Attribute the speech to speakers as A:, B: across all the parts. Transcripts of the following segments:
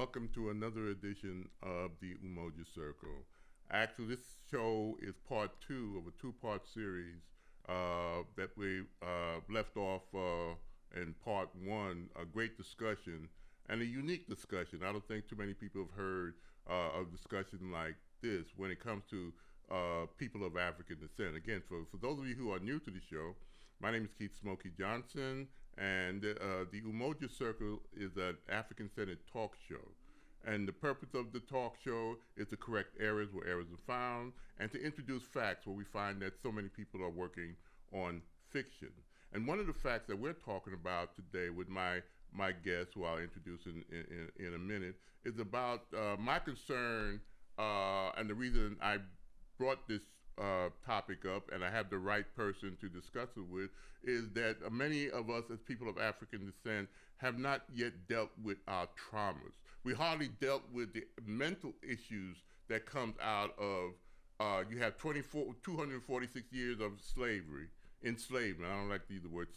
A: welcome to another edition of the Umoja Circle. Actually, this show is part two of a two-part series that we left off in part one, a great discussion and a unique discussion. I don't think too many people have heard a discussion like this when it comes to people of African descent. Again, for those of you who are new to the show, my name is Keith Smokey Johnson, and the Umoja Circle is an African-centered talk show. And the purpose of the talk show is to correct errors where errors are found and to introduce facts where we find that so many people are working on fiction. And one of the facts that we're talking about today with my guest, who I'll introduce in a minute, is about my concern and the reason I brought this topic up, and I have the right person to discuss it with, is that many of us as people of African descent have not yet dealt with our traumas. We hardly dealt with the mental issues that comes out of, you have 246 years of slavery, enslavement, I don't like to use the word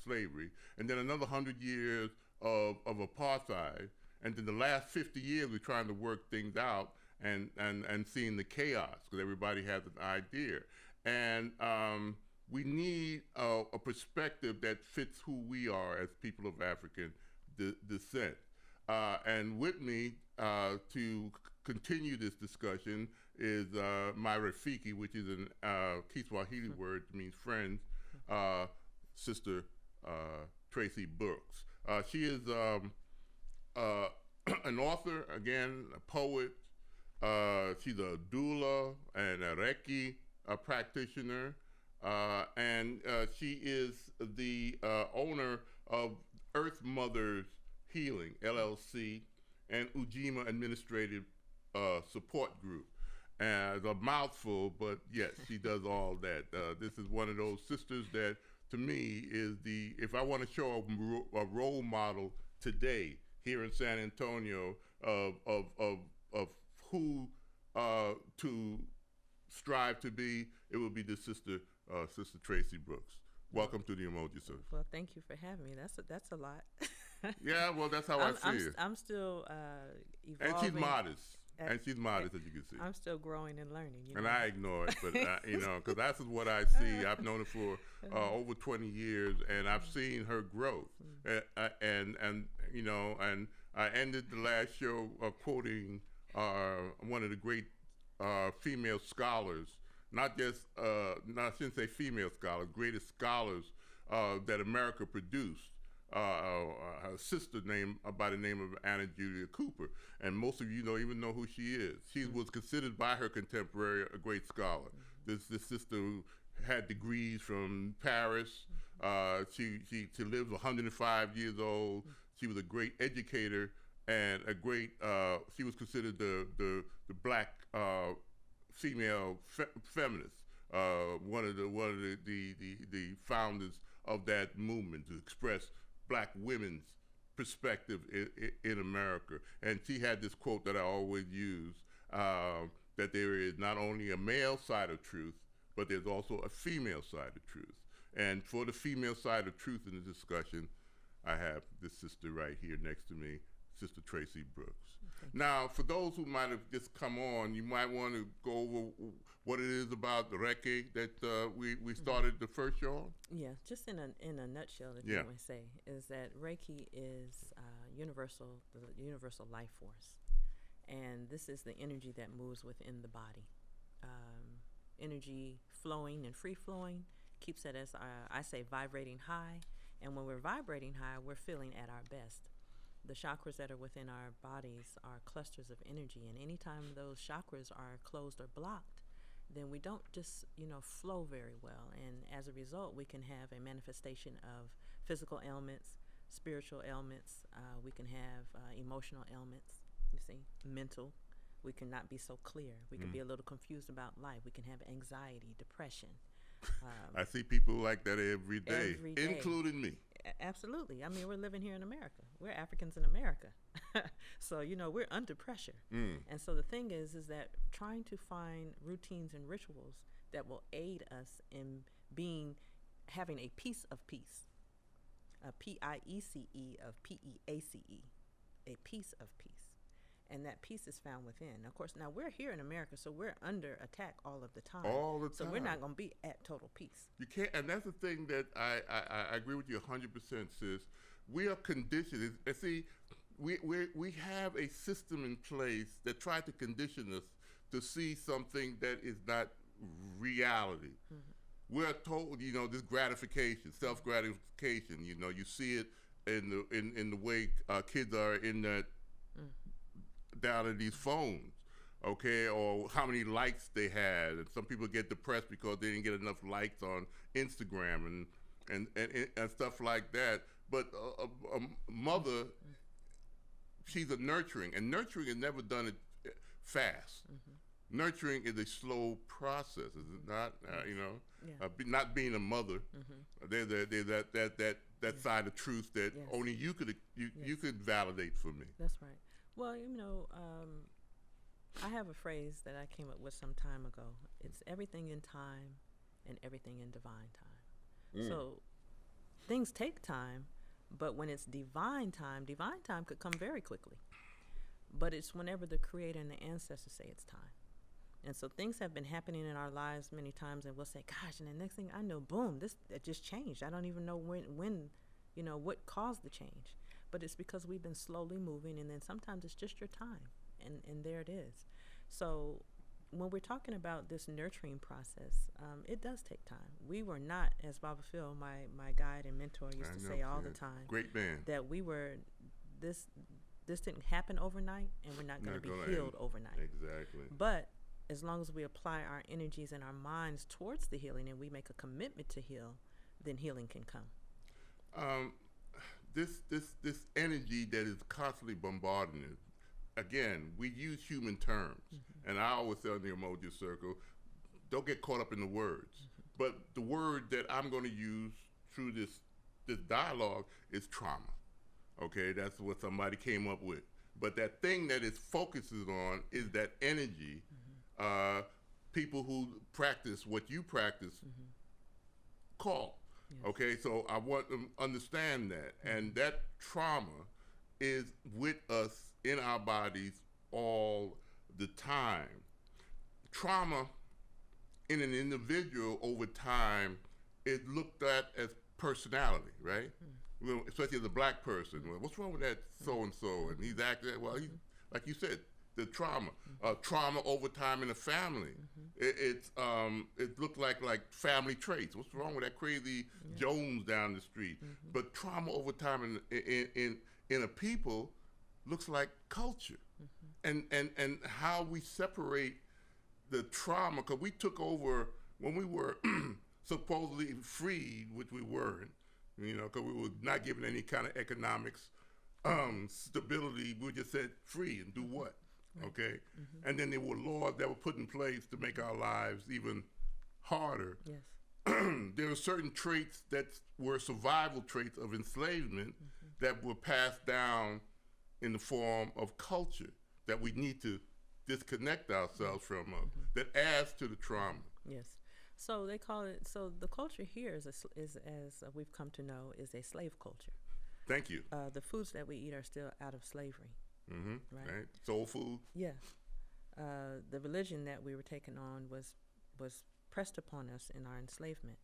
A: slavery, and then another 100 years of apartheid, and then the last 50 years we're trying to work things out and seeing the chaos, because everybody has an idea. And we need a perspective that fits who we are as people of African descent. And with me to continue this discussion is my Rafiki, which is a Kiswahili word, means friends, Sister Traci Brooks. She is an author, again, a poet. She's a doula and a Reiki practitioner, and she is the owner of Earth Mothers Healing, LLC, and Ujima Administrative Support Group. It's a mouthful, but yes, she does all that. This is one of those sisters that, to me, is if I want to show a role model today here in San Antonio of who to strive to be, it would be this sister Traci Brooks. Welcome to the Umoja Circle.
B: Well, thank you for having me. That's a lot.
A: Yeah, well, that's how I see it.
B: I'm still evolving.
A: And she's modest. And she's modest, as you can see.
B: I'm still growing and learning.
A: And I ignore it, but because that's what I see. I've known her for over 20 years, and I've seen her growth. And I ended the last show quoting one of the great female scholars, I shouldn't say female scholars, greatest scholars that America produced. Her sister by the name of Anna Julia Cooper, and most of you don't even know who she is. She was considered by her contemporary a great scholar. This sister who had degrees from Paris. She lived 105 years old. She was a great educator and a great. She was considered the black female feminist. One of the founders of that movement to express black women's perspective in America. And she had this quote that I always use, that there is not only a male side of truth, but there's also a female side of truth. And for the female side of truth in the discussion, I have this sister right here next to me, Sister Traci Brooks. Now, for those who might have just come on, you might want to go over what it is about the Reiki that we started the first show on.
B: Yeah, just in a nutshell, if you want to say, is that Reiki is the universal life force. And this is the energy that moves within the body. Energy flowing and free-flowing keeps it, as I say, vibrating high. And when we're vibrating high, we're feeling at our best. The chakras that are within our bodies are clusters of energy, and anytime those chakras are closed or blocked, then we don't just, flow very well. And as a result, we can have a manifestation of physical ailments, spiritual ailments. We can have emotional ailments, mental. We cannot be so clear. We can be a little confused about life. We can have anxiety, depression.
A: I see people like that every day, including me.
B: Absolutely. I mean, we're living here in America. We're Africans in America. So, we're under pressure. And so the thing is that trying to find routines and rituals that will aid us in having a piece of peace, a PIECE of PEACE, a piece of peace. and that peace is found within. Of course, now we're here in America, so we're under attack all of the time.
A: All the time.
B: So we're not going to be at total peace.
A: You can't, and that's the thing that I agree with you 100%, sis. We are conditioned. And see, we have a system in place that tries to condition us to see something that is not reality. Mm-hmm. We're told, this gratification, self-gratification. You see it in the way kids are in that down in these phones, okay, or how many likes they had. And some people get depressed because they didn't get enough likes on Instagram and stuff like that. But a mother, she's a nurturing, and nurturing is never done it fast. Mm-hmm. Nurturing is a slow process, is it not? Not being a mother, there's that side of truth that only you could validate for me.
B: That's right. Well, I have a phrase that I came up with some time ago. It's everything in time and everything in divine time. So things take time, but when it's divine time could come very quickly. But it's whenever the Creator and the ancestors say it's time. And so things have been happening in our lives many times, and we'll say, gosh, and the next thing I know, boom, it just changed. I don't even know when what caused the change. But it's because we've been slowly moving, and then sometimes it's just your time, and there it is. So when we're talking about this nurturing process, it does take time. We were not, as Baba Phil, my guide and mentor, used to say all the time,
A: great man,
B: that we were this didn't happen overnight, and we're not going to be healed overnight.
A: Exactly.
B: But as long as we apply our energies and our minds towards the healing, and we make a commitment to heal, then healing can come.
A: This energy that is constantly bombarding us. Again, we use human terms, and I always say on the Umoja circle, don't get caught up in the words. But the word that I'm going to use through this dialogue is trauma. Okay, that's what somebody came up with. But that thing that it focuses on is that energy. People who practice what you practice call. Yes. Okay, so I want them to understand that. And that trauma is with us in our bodies all the time. Trauma in an individual over time is looked at as personality, right? Especially as a black person. Well, what's wrong with that so-and-so? And he's acting, well, he's, like you said, the trauma. Trauma over time in the family. It looked like family traits. What's wrong with that crazy Jones down the street? But trauma over time in a people looks like culture. And how we separate the trauma, because we took over when we were supposedly freed, which we weren't, because we were not given any kind of economics stability. We just said free and do what? Okay, and then there were laws that were put in place to make our lives even harder. Yes, there were certain traits that were survival traits of enslavement that were passed down in the form of culture that we need to disconnect ourselves from. That adds to the trauma.
B: Yes, so they call it. So the culture here is as we've come to know, is a slave culture.
A: Thank you.
B: The foods that we eat are still out of slavery.
A: Right. Soul food.
B: Yeah. The religion that we were taken on was pressed upon us in our enslavement.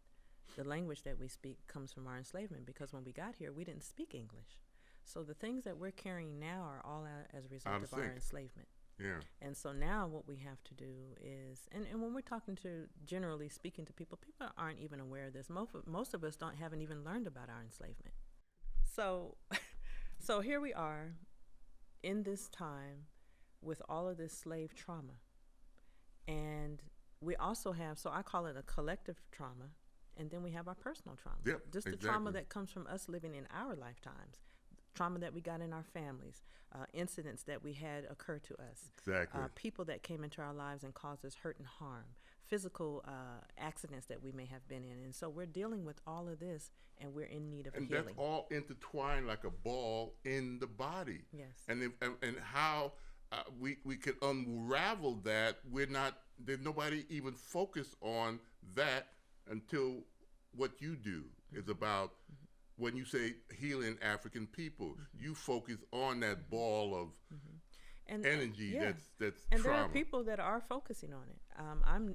B: The language that we speak comes from our enslavement, because when we got here, we didn't speak English. So the things that we're carrying now are all as a result of our enslavement.
A: Yeah.
B: And so now what we have to do is, and when we're talking to, generally speaking to people aren't even aware of this. Most of us haven't even learned about our enslavement. So here we are in this time with all of this slave trauma. And we also have, so I call it a collective trauma, and then we have our personal trauma.
A: Yep,
B: just the trauma that comes from us living in our lifetimes, trauma that we got in our families, incidents that we had occur to us, people that came into our lives and caused us hurt and harm, physical accidents that we may have been in. And so we're dealing with all of this, and we're in need of healing.
A: And that's all intertwined like a ball in the body.
B: Yes.
A: And how we can unravel that, there's nobody even focused on that until what you do is about. When you say healing African people, you focus on that ball of
B: and
A: energy
B: yeah.
A: that's
B: And
A: trauma.
B: there are people that are focusing on it.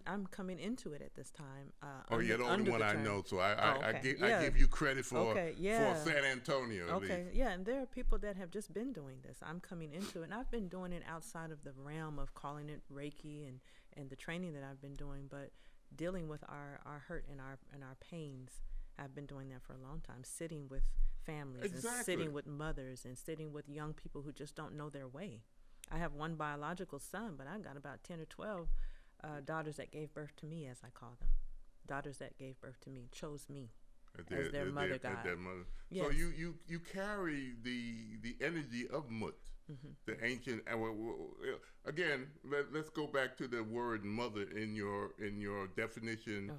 B: I'm coming into it at this time.
A: Oh, you're the only one I
B: term.
A: know, so
B: Oh, okay.
A: I give you credit for
B: Okay, yeah.
A: for San Antonio. At
B: Okay,
A: least.
B: yeah, and there are people that have just been doing this. I'm coming into it, and I've been doing it outside of the realm of calling it Reiki and the training that I've been doing, but dealing with our hurt and our pains. I've been doing that for a long time, sitting with families
A: Exactly.
B: and sitting with mothers and sitting with young people who just don't know their way. I have one biological son, but I've got about 10 or 12 daughters that gave birth to me, as I call them. Daughters that gave birth to me, chose me as their mother guide.
A: Yes. So you carry the energy of Mut, the ancient. Again, let's go back to the word mother in your definition.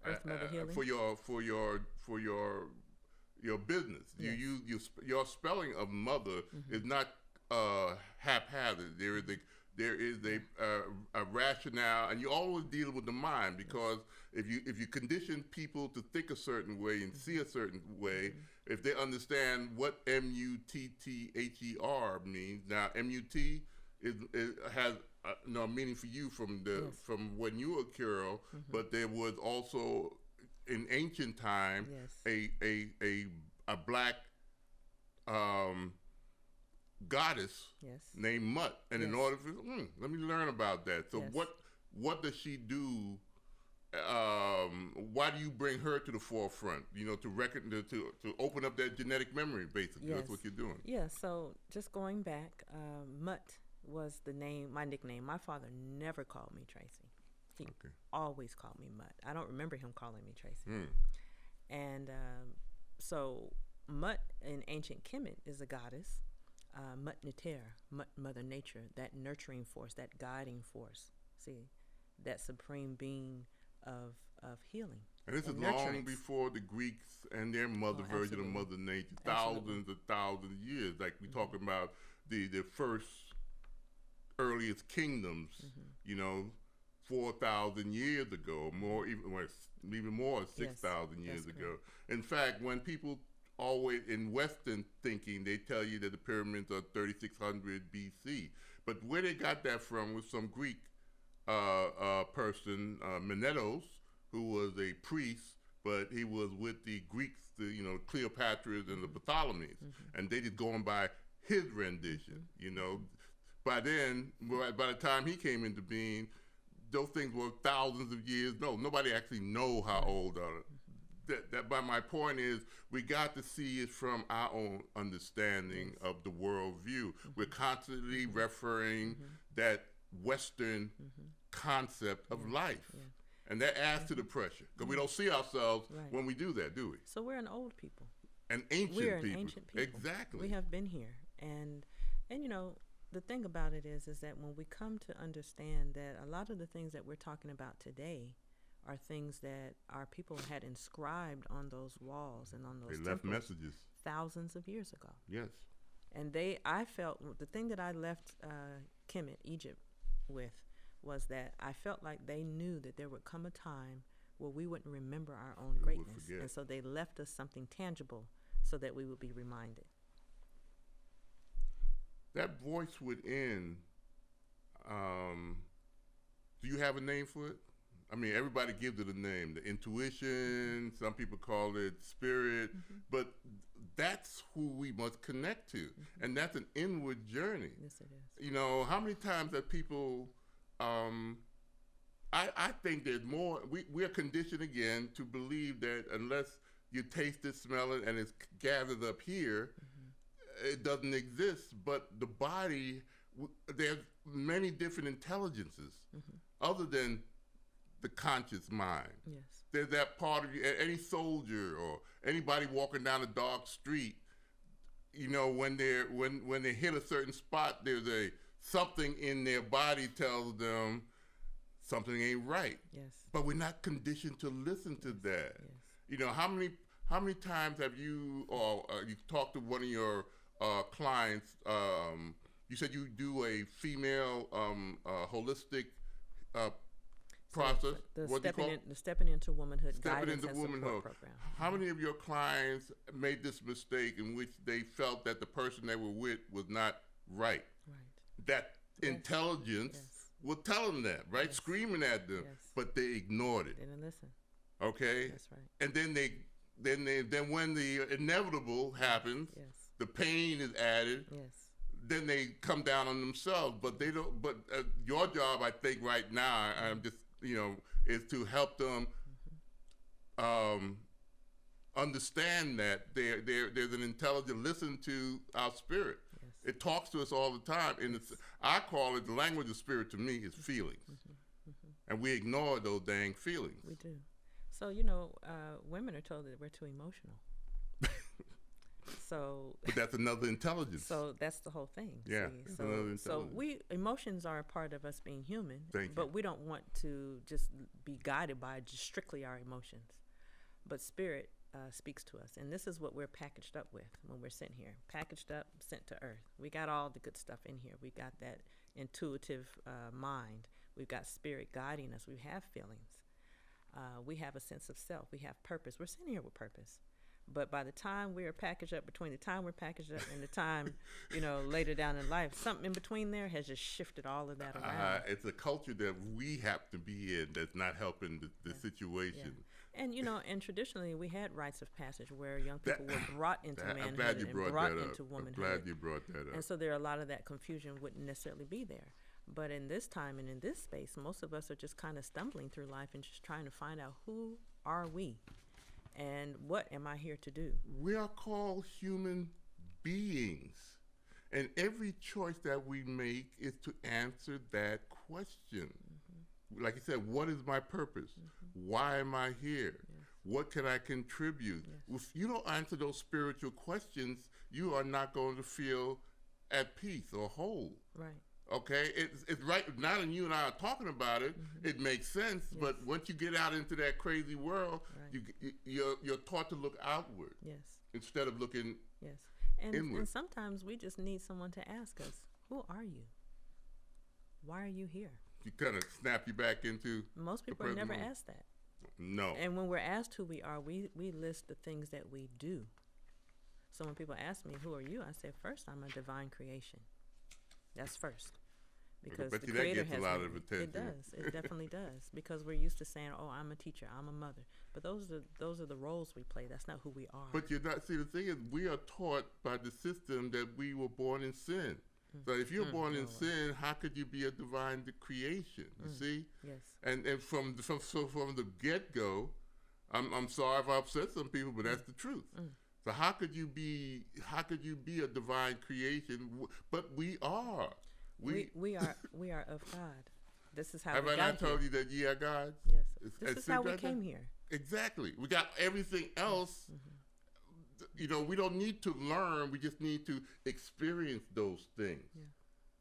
B: Earth Mother Healing
A: for your business.
B: Yes.
A: Your spelling of mother is not haphazard. There is a rationale, and you always deal with the mind, because if you condition people to think a certain way and see a certain way, if they understand what MUTTHER means. Now MUT has no meaning for you from from when you were a girl, but there was also in ancient time a black goddess named Mut, and in order for let me learn about that. So what does she do? Why do you bring her to the forefront? To open up that genetic memory. Basically, that's what you're doing.
B: Yeah. So just going back, Mut was the name, my nickname. My father never called me Tracy. He always called me Mut. I don't remember him calling me Tracy. And so Mut in ancient Kemet is a goddess. Mut Neter, Mut, Mother Nature, that nurturing force, that guiding force. See, that supreme being of healing.
A: And this is long before the Greeks and their mother version of Mother Nature, thousands of years. Like we're talking about the first earliest kingdoms, 4,000 years ago, more even more, 6,000 years ago. In fact, when people always in Western thinking, they tell you that the pyramids are 3,600 BC, but where they got that from was some Greek person, Menetos, who was a priest, but he was with the Greeks, the Cleopatras and the Bartholomews, and they just going by his rendition. By then, by the time he came into being, those things were thousands of years. No, nobody actually know how old are. But my point is, we got to see it from our own understanding of the world view. We're constantly referring that Western concept of life. And that adds to the pressure, because we don't see ourselves when we do that, do we?
B: So we're an old people.
A: We're
B: an ancient people.
A: Exactly.
B: We have been here. And the thing about it is that when we come to understand that a lot of the things that we're talking about today are things that our people had inscribed on those walls and on those
A: temples. They left messages
B: thousands of years ago.
A: Yes.
B: And I felt the thing that I left Kemet, Egypt, with was that I felt like they knew that there would come a time where we wouldn't remember our own greatness. And so they left us something tangible so that we would be reminded.
A: That voice within, do you have a name for it? I mean, everybody gives it a name. The intuition, some people call it spirit, but that's who we must connect to. And that's an inward journey.
B: Yes, it is.
A: How many times have people, I think there's more, we are conditioned again to believe that unless you taste it, smell it, and it's gathered up here, it doesn't exist. But the body, there's many different intelligences other than the conscious mind.
B: Yes.
A: There's that part of you, any soldier or anybody walking down a dark street, when they hit a certain spot, there's something in their body tells them something ain't right.
B: Yes.
A: But we're not conditioned to listen to that. Yes. How many times have you you talked to one of your clients? You said you do a female holistic process.
B: The Stepping into Womanhood guidance and support program.
A: How many of your clients made this mistake in which they felt that the person they were with was not right? that
B: Yes.
A: intelligence
B: Yes.
A: was telling them, right?
B: Yes.
A: Screaming at them,
B: Yes.
A: but they ignored it.
B: Didn't listen.
A: Okay,
B: That's right.
A: and then when the inevitable happens,
B: Yes.
A: the pain is added.
B: Yes.
A: Then they come down on themselves, but they don't. But your job, I think, right now, I'm just is to help them understand that there's an intelligence. Listen to our spirit.
B: Yes.
A: It talks to us all the time, and
B: Yes.
A: I call it the language of spirit. To me, is feelings, and we ignore those dang feelings.
B: We do. So women are told that we're too emotional. So
A: But that's another intelligence.
B: So that's the whole thing.
A: Yeah,
B: see?
A: it's another
B: So
A: intelligence.
B: emotions are a part of us being human,
A: Thank
B: but
A: you.
B: we don't want to just be guided by just strictly our emotions. But spirit speaks to us, and this is what we're packaged up with when we're sent here. Packaged up, sent to earth. We got all the good stuff in here. We got that intuitive mind. We've got spirit guiding us. We have feelings. We have a sense of self. We have purpose. We're sitting here with purpose. But by the time we're packaged up, between the time we're packaged up and the time, later down in life, something in between there has just shifted all of that around.
A: It's a culture that we have to be in that's not helping the situation.
B: Yeah. And, and traditionally we had rites of passage where young people were brought into
A: I'm
B: manhood
A: glad you
B: and
A: brought
B: brought
A: that up.
B: into womanhood.
A: I'm glad you brought that up.
B: And so there are a lot of that confusion wouldn't necessarily be there. But in this time and in this space, most of us are just kind of stumbling through life and just trying to find out who are we and what am I here to do?
A: We are called human beings. And every choice that we make is to answer that question. Like you said, what is my purpose? Why am I here?
B: Yes.
A: What can I contribute?
B: Yes.
A: If you don't answer those spiritual questions, you are not going to feel at peace or whole.
B: Right.
A: Okay, it's right. Now that you and I are talking about it, it makes sense.
B: Yes.
A: But once you get out into that crazy world,
B: Right.
A: you're taught to look outward
B: Yes.
A: instead of looking.
B: Yes. And
A: Inward.
B: sometimes we just need someone to ask us, who are you? Why are you here?
A: You kind of snap you back into.
B: Most people are
A: present
B: never
A: moment.
B: asked that.
A: No.
B: And when we're asked who we are, we list the things that we do. So when people ask me, who are you? I say, first, I'm a divine creation. That's first. Because
A: bet
B: the
A: you that
B: Creator
A: gets a
B: has
A: lot
B: made
A: of
B: me.
A: attention.
B: It does. It definitely does. Because we're used to saying, oh, I'm a teacher, I'm a mother. But those are the roles we play. That's not who we are.
A: But you're not. See, the thing is, we are taught by the system that we were born in sin. So if you're born in sin, how could you be a divine creation? You see?
B: Yes.
A: And from the get go, I'm sorry if I upset some people, but that's the truth. So how could you be a divine creation? But we are.
B: We are of God. This is how
A: Have
B: we
A: I
B: got
A: not told
B: here.
A: you that ye are gods?
B: Yes.
A: It's
B: This is how we
A: like
B: came
A: that?
B: here.
A: Exactly. We got everything else. We don't need to learn. We just need to experience those things.
B: Yeah.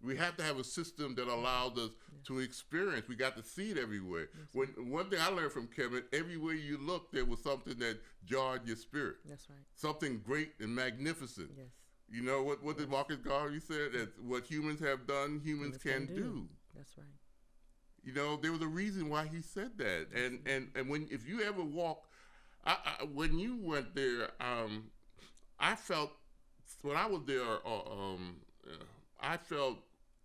A: We have to have a system that allows us to experience. We got to see it everywhere. One thing I learned from Kevin, everywhere you look, there was something that jarred your spirit.
B: That's right.
A: Something great and magnificent.
B: Yes.
A: You know what did Marcus Garvey said? That what humans have done, humans can do.
B: That's right.
A: There was a reason why he said that. And when if you ever walk, when you went there, I felt when I was there, I felt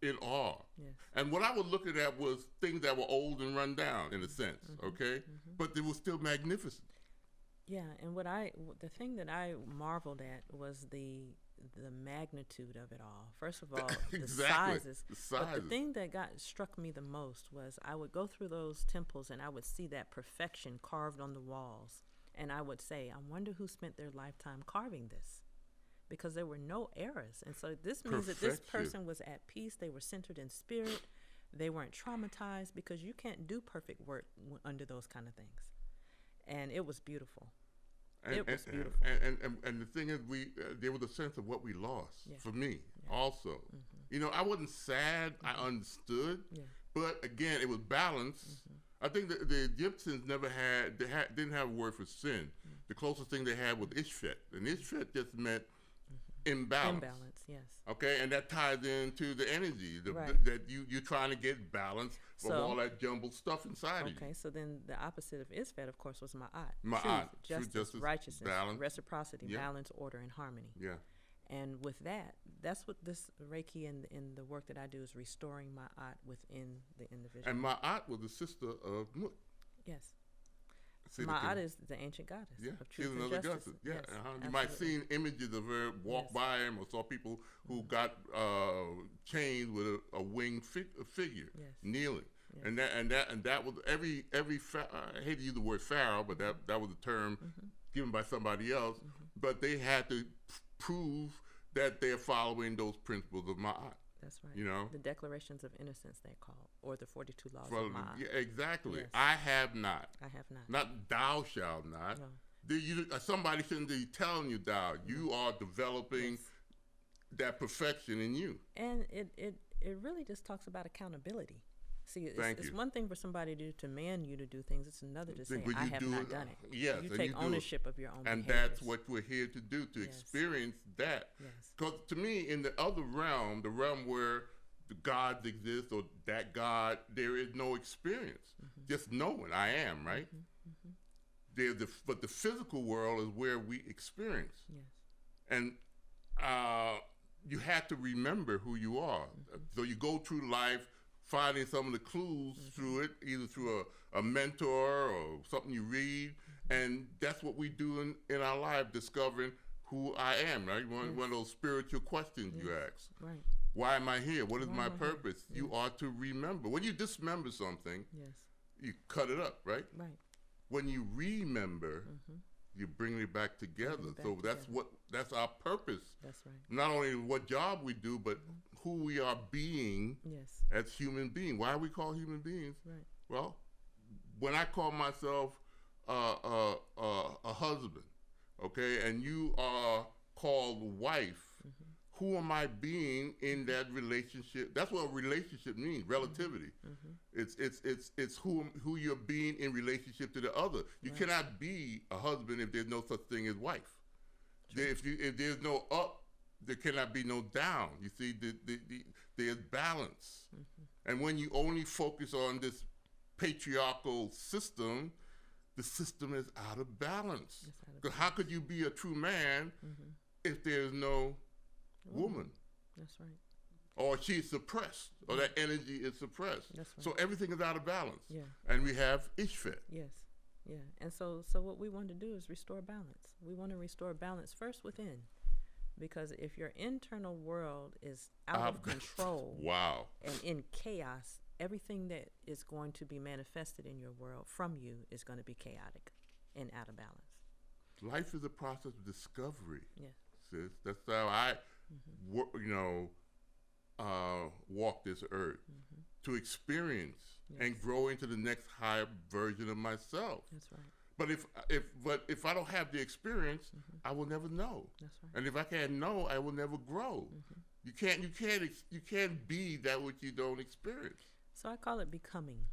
A: in awe.
B: Yes.
A: And what I was looking at was things that were old and run down in a sense, okay? But they were still magnificent.
B: Yeah, and the thing that I marveled at was the magnitude of it all. First of all,
A: Exactly.
B: the sizes.
A: The
B: But the
A: sizes.
B: thing that struck me the most was I would go through those temples and I would see that perfection carved on the walls. And I would say, I wonder who spent their lifetime carving this. Because there were no errors. And so this means that this
A: Perfection.
B: person was at peace. They were centered in spirit. They weren't traumatized, because you can't do perfect work under those kind of things. And it was beautiful. It was beautiful.
A: And the thing is, there was a sense of what we lost.
B: Yeah.
A: For me,
B: Yeah.
A: also. I wasn't sad. I understood.
B: Yeah.
A: But again, it was balance. I think that the Egyptians didn't have a word for sin. The closest thing they had was Ishvet, and Ishvet just meant imbalance.
B: Imbalance, yes.
A: Okay, and that ties into the energy
B: Right.
A: that you're trying to get balance from
B: So-
A: all that jumbled stuff inside of you.
B: Okay, so then the opposite of Isfet, of course, was Ma'at.
A: Ma'at,
B: Truth,
A: truth,
B: justice,
A: justice,
B: righteousness,
A: balance.
B: reciprocity,
A: Yeah.
B: balance, order, and harmony.
A: Yeah.
B: And with that, that's what this Reiki and the work that I do is restoring ma'at within the individual.
A: And Ma'at was the sister of Mut.
B: Yes.
A: See,
B: Ma'at is the ancient goddess of
A: she's
B: truth and
A: another
B: justice.
A: goddess. Yeah,
B: Yes,
A: you might have seen images of her walk by him, or saw people who got chained with a winged figure kneeling. Yes. And that was every I hate to use the word pharaoh, but that was a term given by somebody else. But they had to prove that they're following those principles of Ma'at.
B: That's right.
A: You know,
B: the declarations of innocence they call, or the 42 laws of Ma'at.
A: Yeah, exactly.
B: Yes.
A: I have not.
B: I have not.
A: Not thou shalt not.
B: No.
A: Somebody shouldn't be telling you thou. You are developing that perfection in you.
B: And it really just talks about accountability. See, it's one thing for somebody to demand you to do things. It's another to say, I have not done it.
A: Yes,
B: you take ownership of your own
A: and
B: behaviors.
A: that's what we're here to do, to experience that. Because to me, in the other realm, the realm where the gods exist or that God, there is no experience. Just knowing I am, right? But the physical world is where we experience.
B: Yes.
A: And you have to remember who you are. So you go through life finding some of the clues through it, either through a mentor or something you read. And that's what we do in our life, discovering who I am, right? One of those spiritual questions you ask.
B: Right.
A: Why am I here? What is my purpose? You are to remember. When you dismember something, you cut it up, right?
B: Right.
A: When you remember, you bring it back together. That's our purpose.
B: That's right.
A: Not only what job we do, but who we are being as human beings. Why are we called human beings?
B: Right.
A: Well, when I call myself a husband, okay, and you are called wife, who am I being in that relationship? That's what a relationship means, relativity. It's who you're being in relationship to the other. You cannot be a husband if there's no such thing as wife. If there's no up, there cannot be no down. You see, there's balance. And when you only focus on this patriarchal system, the system is out of balance. Because how could you be a true man if there's no woman?
B: That's right.
A: Or she's suppressed, or that energy is suppressed.
B: That's right.
A: So everything is out of balance.
B: Yeah.
A: And we have Ishvet.
B: Yes. Yeah. And so what we want to do is restore balance. We want to restore balance first within. Because if your internal world is out of control and in chaos, everything that is going to be manifested in your world from you is going to be chaotic and out of balance.
A: Life is a process of discovery.
B: Yeah.
A: Sis. That's how I, walk this earth, to experience and grow into the next higher version of myself.
B: That's right.
A: But if I don't have the experience, I will never know.
B: That's right.
A: And if I can't know, I will never grow. You can't be that which you don't experience.
B: So I call it becoming.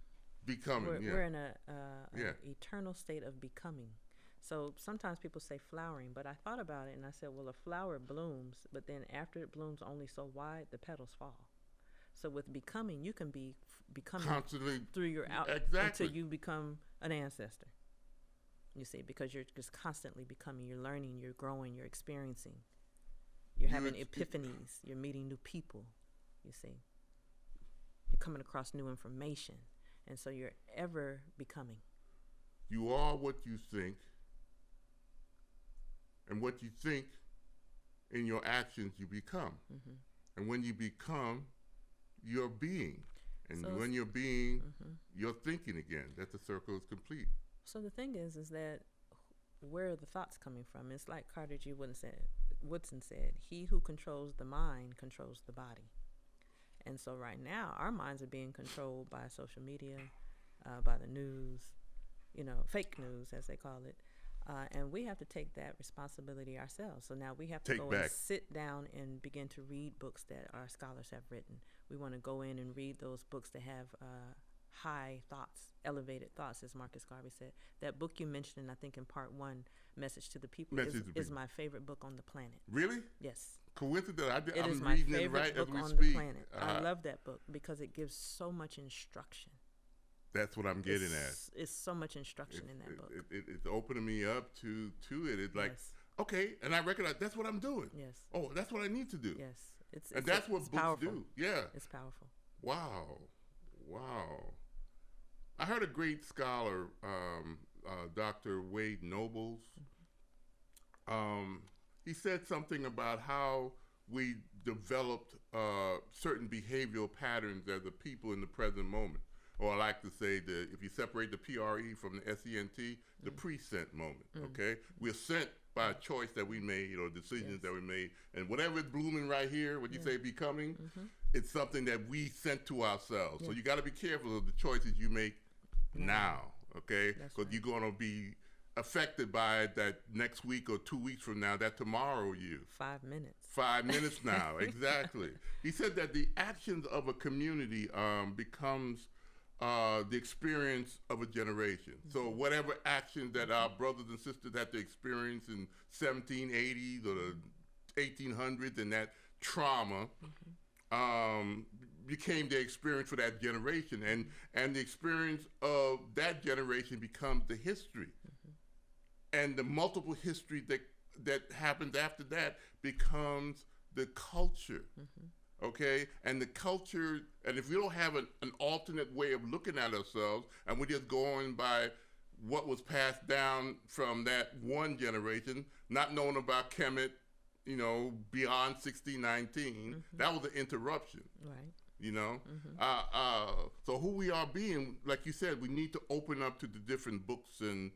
A: Becoming.
B: We're in an eternal state of becoming. So sometimes people say flowering, but I thought about it and I said, well, a flower blooms, but then after it blooms only so wide, the petals fall. So with becoming, you can be becoming
A: constantly
B: through your out until you become an ancestor. You see, because you're just constantly becoming, you're learning, you're growing, you're experiencing, you're having epiphanies, you're meeting new people, you see. You're coming across new information, and so you're ever becoming.
A: You are what you think, and what you think in your actions you become. And when you become, you're being. And so when you're being, you're thinking again. That the circle is complete.
B: So the thing is that where are the thoughts coming from? It's like Carter G. Woodson said, he who controls the mind controls the body. And so right now, our minds are being controlled by social media, by the news, fake news, as they call it. And we have to take that responsibility ourselves. So now we have to go and sit down and begin to read books that our scholars have written. We want to go in and read those books that have high thoughts, elevated thoughts, as Marcus Garvey said. That book you mentioned, I think in part 1, Message to the People, is my favorite book on the planet.
A: Really?
B: Yes.
A: Coincidence.
B: I'm reading it right as we speak. It is my favorite book on the planet. I love that book because it gives so much instruction.
A: That's what I'm getting at.
B: It's so much instruction in that book.
A: It's opening me up to it. It's like Okay, and I recognize that's what I'm doing.
B: Yes.
A: Oh, that's what I need to do.
B: Yes. It's
A: that's what
B: it's
A: books
B: powerful.
A: do. Yeah.
B: It's powerful.
A: Wow. I heard a great scholar, Dr. Wade Nobles. He said something about how we developed certain behavioral patterns as a people in the present moment. Or I like to say that if you separate the PRE from the SENT, the pre-sent moment, okay? We're sent by a choice that we made or decisions that we made. And whatever is blooming right here, what you say becoming, it's something that we sent to ourselves. So you got to be careful of the choices you make now, okay? Because you're going to be affected by that next week or 2 weeks from now, that tomorrow you.
B: 5 minutes.
A: 5 minutes now, exactly. He said that the actions of a community becomes the experience of a generation. So whatever actions that our brothers and sisters had to experience in 1780s or the 1800s and that trauma became their experience for that generation. And the experience of that generation becomes the history. And the multiple history that happens after that becomes the culture. Okay, and the culture, and if we don't have an alternate way of looking at ourselves, and we're just going by what was passed down from that one generation, not knowing about Kemet, beyond 1619, that was an interruption.
B: Right.
A: So who we are being, like you said, we need to open up to the different books and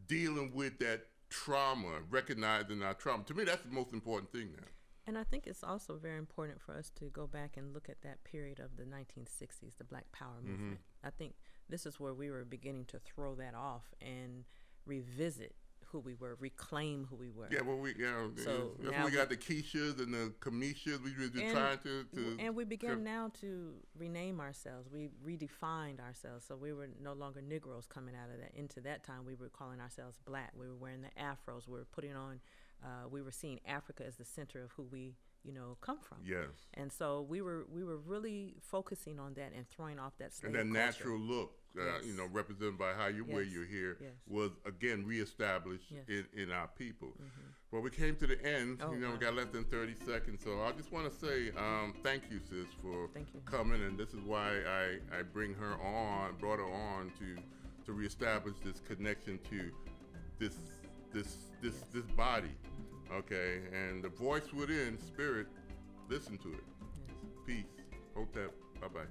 A: dealing with that trauma, recognizing our trauma. To me, that's the most important thing now.
B: And I think it's also very important for us to go back and look at that period of the 1960s, the Black Power movement. I think this is where we were beginning to throw that off and revisit who we were, reclaim who we were.
A: Yeah, well, so that's when we got the Keishas and the Kamishas. We were just trying to...
B: And we began now to rename ourselves. We redefined ourselves. So we were no longer Negroes coming out of that. Into that time, we were calling ourselves Black. We were wearing the afros. We were putting on... we were seeing Africa as the center of who we, come from.
A: Yes.
B: And so we were really focusing on that and throwing off that slave
A: culture. And that
B: culture.
A: natural look, represented by how you wear your hair, was again reestablished in our people. Well, we came to the end. We got less than 30 seconds, so I just want to say thank you, sis, for coming. And this is why I brought her on to reestablish this connection to this body, okay, and the voice within, spirit, listen to it. Peace. Hotep. Bye-bye.